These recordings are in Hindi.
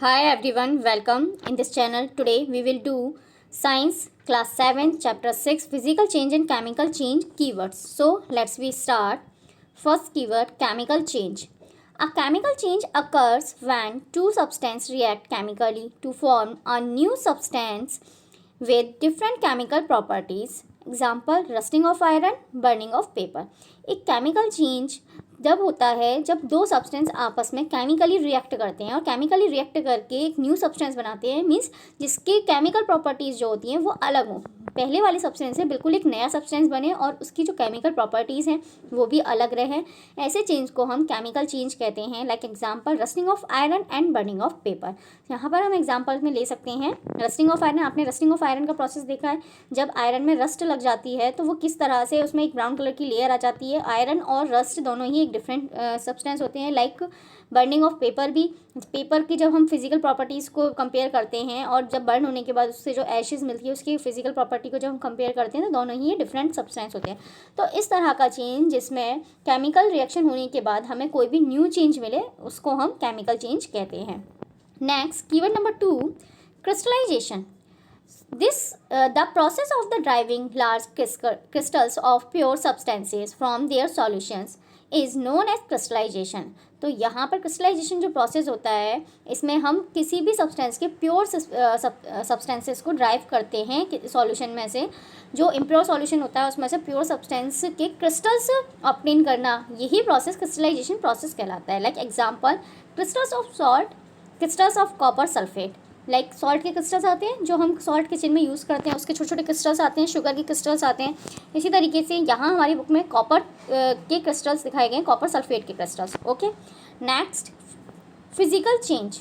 Hi everyone, welcome in this channel. Today we will do Science Class 7 Chapter 6 Physical Change and Chemical Change Keywords. So let's we start. First keyword, chemical change. A chemical change occurs when two substances react chemically to form a new substance with different chemical properties. Example, rusting of iron, burning of paper. एक chemical change जब होता है जब दो सब्सटेंस आपस में केमिकली रिएक्ट करते हैं और केमिकली रिएक्ट करके एक न्यू सब्सटेंस बनाते हैं, मीन्स जिसके केमिकल प्रॉपर्टीज़ जो होती हैं वो अलग हों। पहले वाले सब्सटेंस से बिल्कुल एक नया सब्सटेंस बने और उसकी जो केमिकल प्रॉपर्टीज़ हैं वो भी अलग रहे। ऐसे चेंज को हम केमिकल चेंज कहते हैं। Like example, rusting of iron and burning of paper. यहाँ पर हम एग्जांपल में ले सकते हैं रस्टिंग ऑफ आयरन। आपने रस्टिंग ऑफ आयरन का प्रोसेस देखा है। जब आयरन में रस्ट लग जाती है तो वो किस तरह से उसमें एक ब्राउन कलर की लेयर आ जाती है। आयरन और रस्ट दोनों ही एक डिफरेंट सब्सटेंस होते हैं। लाइक बर्निंग ऑफ पेपर भी, पेपर की जब हम फिजिकल प्रॉपर्टीज़ को कंपेयर करते हैं और जब बर्न होने के बाद उससे जो एशेस मिलती है उसकी फिजिकल प्रॉपर्टी को जब हम कंपेयर करते हैं तो दोनों ही डिफरेंट सब्सटेंस होते हैं। तो इस तरह का चेंज जिसमें केमिकल रिएक्शन होने के बाद हमें कोई भी न्यू चेंज मिले उसको हम केमिकल चेंज कहते हैं। Next keyword number 2, crystallisation. The process of the deriving large crystals of pure substances from their solutions is known as crystallization. तो यहाँ पर क्रिस्टलाइजेशन जो प्रोसेस होता है इसमें हम किसी भी सब्सटेंस के प्योर सब्सटेंसेस को ड्राइव करते हैं सॉल्यूशन में से। जो इम्प्योर सॉल्यूशन होता है उसमें से प्योर सब्सटेंस के क्रिस्टल्स ऑब्टेन करना, यही प्रोसेस क्रिस्टलाइजेशन प्रोसेस कहलाता है। Like example, crystals of salt, crystals of copper sulphate. Like salt के क्रिस्टल्स आते हैं जो हम सॉल्ट किचन में यूज़ करते हैं, उसके छोटे छोटे क्रिस्टल्स आते हैं। शुगर के क्रिस्टल्स आते हैं। इसी तरीके से यहाँ हमारी बुक में कॉपर के क्रिस्टल्स दिखाए गए हैं, कॉपर सल्फेट के crystals. Okay, next, physical change.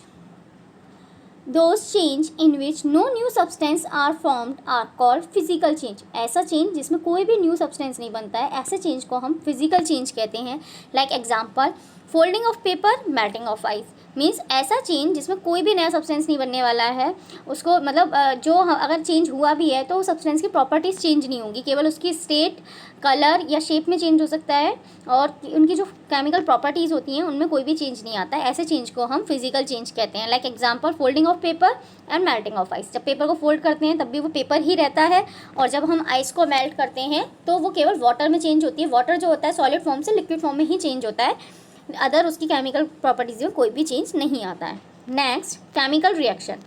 Those change in which no new substance are formed are called physical change. ऐसा चेंज जिसमें कोई भी न्यू सब्सटेंस नहीं बनता है, ऐसे चेंज को हम फिजिकल चेंज कहते हैं। Like example, folding of paper, melting of ice. Means ऐसा चेंज जिसमें कोई भी नया सब्सटेंस नहीं बनने वाला है, उसको मतलब जो अगर चेंज हुआ भी है तो सब्सटेंस की प्रॉपर्टीज़ चेंज नहीं होंगी, केवल उसकी स्टेट, कलर या शेप में चेंज हो सकता है और उनकी जो केमिकल प्रॉपर्टीज़ होती हैं उनमें कोई भी चेंज नहीं आता है। ऐसे चेंज को हम फिजिकल चेंज कहते हैं। Like example, folding of paper and melting of ice. जब पेपर को फोल्ड करते हैं तब भी वो पेपर ही रहता है और जब हम आइस को मेल्ट करते हैं तो वो केवल वाटर में चेंज होती है। वाटर जो होता है सॉलिड फॉर्म से लिक्विड फॉर्म में ही चेंज होता है, अदर उसकी केमिकल प्रॉपर्टीज़ में कोई भी चेंज नहीं आता है। Next, chemical reaction.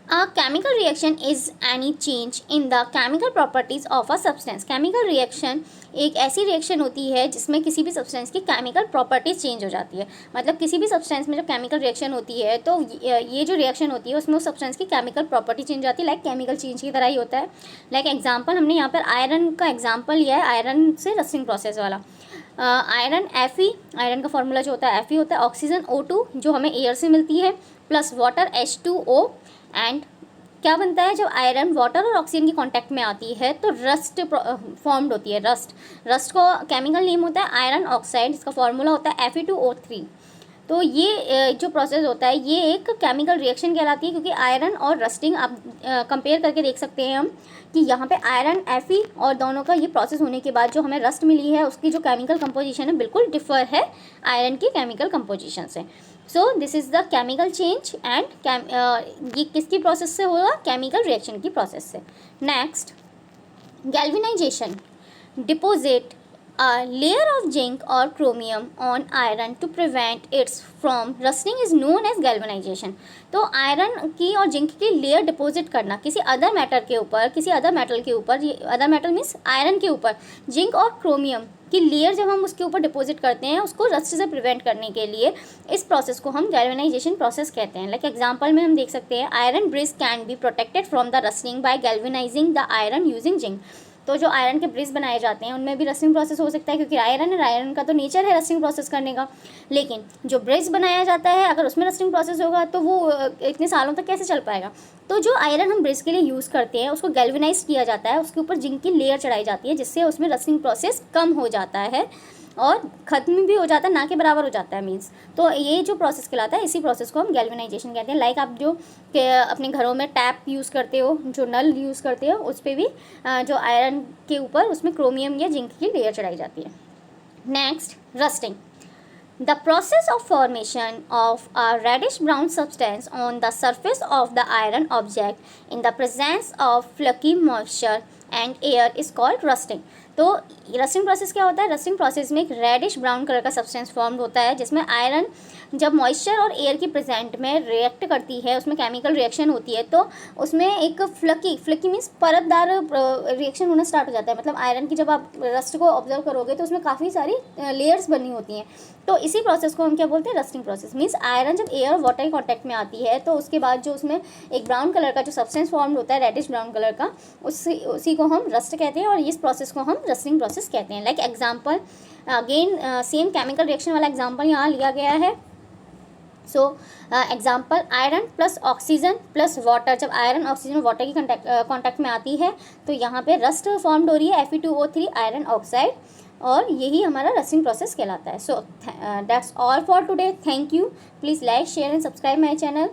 A chemical reaction is any change in the chemical properties of a substance. Chemical reaction एक ऐसी रिएक्शन होती है जिसमें किसी भी सब्सटेंस की केमिकल प्रॉपर्टीज चेंज हो जाती है। मतलब किसी भी सब्सटेंस में जब केमिकल रिएक्शन होती है तो ये जो रिएक्शन होती है उसमें उस सब्सटेंस की केमिकल प्रॉपर्टी चेंज हो जाती है। लाइक केमिकल चेंज की तरह ही होता है। लाइक एग्जांपल, हमने यहाँ पर आयरन का एग्जांपल लिया है, आयरन से रस्टिंग प्रोसेस वाला। आयरन Fe, आयरन का फॉर्मूला जो होता है Fe होता है ऑक्सीजन O2 जो हमें एयर से मिलती है, प्लस वाटर H2O। एंड क्या बनता है, जब आयरन वाटर और ऑक्सीजन की कांटेक्ट में आती है तो रस्ट फॉर्म्ड होती है। रस्ट को केमिकल नेम होता है आयरन ऑक्साइड, इसका फॉर्मूला होता है Fe2O3। तो ये जो प्रोसेस होता है ये एक केमिकल रिएक्शन कहलाती है, क्योंकि आयरन और रस्टिंग आप कंपेयर करके देख सकते हैं हम कि यहाँ पे आयरन Fe और दोनों का ये प्रोसेस होने के बाद जो हमें रस्ट मिली है उसकी जो केमिकल कंपोजिशन है बिल्कुल डिफर है आयरन की केमिकल कंपोजिशन से। So this is the chemical change and ये किसकी प्रोसेस से होगा, केमिकल रिएक्शन की प्रोसेस से। Next, galvanisation. Deposit a layer of zinc or chromium on iron to prevent its from rusting is known as galvanization. तो आयरन की और जिंक की लेयर डिपॉजिट करना किसी अदर मेटल के ऊपर, किसी अदर मेटल के ऊपर, अदर मेटल मीन्स आयरन के ऊपर जिंक और क्रोमियम की लेयर जब हम उसके ऊपर डिपॉजिट करते हैं उसको रस्ट से प्रिवेंट करने के लिए, इस प्रोसेस को हम गैल्वेनाइजेशन प्रोसेस कहते हैं। लाइक एग्जांपल में हम देख सकते हैं, iron bridge can be protected from the rusting by galvanising the iron using zinc. तो जो आयरन के ब्रिज बनाए जाते हैं उनमें भी रस्टिंग प्रोसेस हो सकता है, क्योंकि आयरन का तो नेचर है रस्टिंग प्रोसेस करने का। लेकिन जो ब्रिज बनाया जाता है अगर उसमें रस्टिंग प्रोसेस होगा तो वो इतने सालों तक कैसे चल पाएगा। तो जो आयरन हम ब्रिज के लिए यूज़ करते हैं उसको गैल्वेनाइज किया जाता है, उसके ऊपर जिंक की लेयर चढ़ाई जाती है जिससे उसमें रस्टिंग प्रोसेस कम हो जाता है और ख़त्म भी हो जाता है, ना के बराबर हो जाता है मीन्स। तो ये जो प्रोसेस कहलाता है इसी प्रोसेस को हम गैल्वेनाइजेशन कहते हैं। लाइक आप जो अपने घरों में टैप यूज़ करते हो, जो नल यूज़ करते हो, उस पर भी जो आयरन के ऊपर उसमें क्रोमियम या जिंक की लेयर चढ़ाई जाती है। Next, rusting. The process of formation of a reddish brown substance on the surface of the iron object in the presence of flaky moisture and air is called rusting. तो रस्टिंग प्रोसेस क्या होता है? रस्टिंग प्रोसेस में एक रेडिश ब्राउन कलर का सब्सटेंस फॉर्म होता है जिसमें आयरन जब मॉइस्चर और एयर की प्रेजेंट में रिएक्ट करती है, उसमें केमिकल रिएक्शन होती है, तो उसमें एक फ्लकी मीन्स परतदार रिएक्शन होना स्टार्ट हो जाता है. मतलब आयरन की जब आप रस्ट को ऑब्जर्व करोगे तो उसमें काफ़ी सारी लेयर्स बनी होती हैं. तो इसी प्रोसेस को हम क्या बोलते हैं? Rusting process. मीन्स आयरन जब एयर और वाटर के कॉन्टैक्ट में आती है तो उसके बाद जो उसमें एक ब्राउन कलर का जो सब्सटेंस फॉर्म होता है, रेडिश ब्राउन कलर का, उसी को हम रस्ट कहते हैं और इस प्रोसेस को हम रस्टिंग प्रोसेस कहते हैं. Like example, again same chemical reaction वाला एग्जाम्पल यहाँ लिया गया है. So example, iron plus oxygen plus water. जब आयरन ऑक्सीजन वाटर की कॉन्टैक्ट में आती है तो यहाँ पे रस्ट फॉर्म्ड हो रही है, Fe2O3 आयरन ऑक्साइड, और यही हमारा रस्टिंग प्रोसेस कहलाता है. So that's all for today. Thank you. Please like, share and subscribe my channel.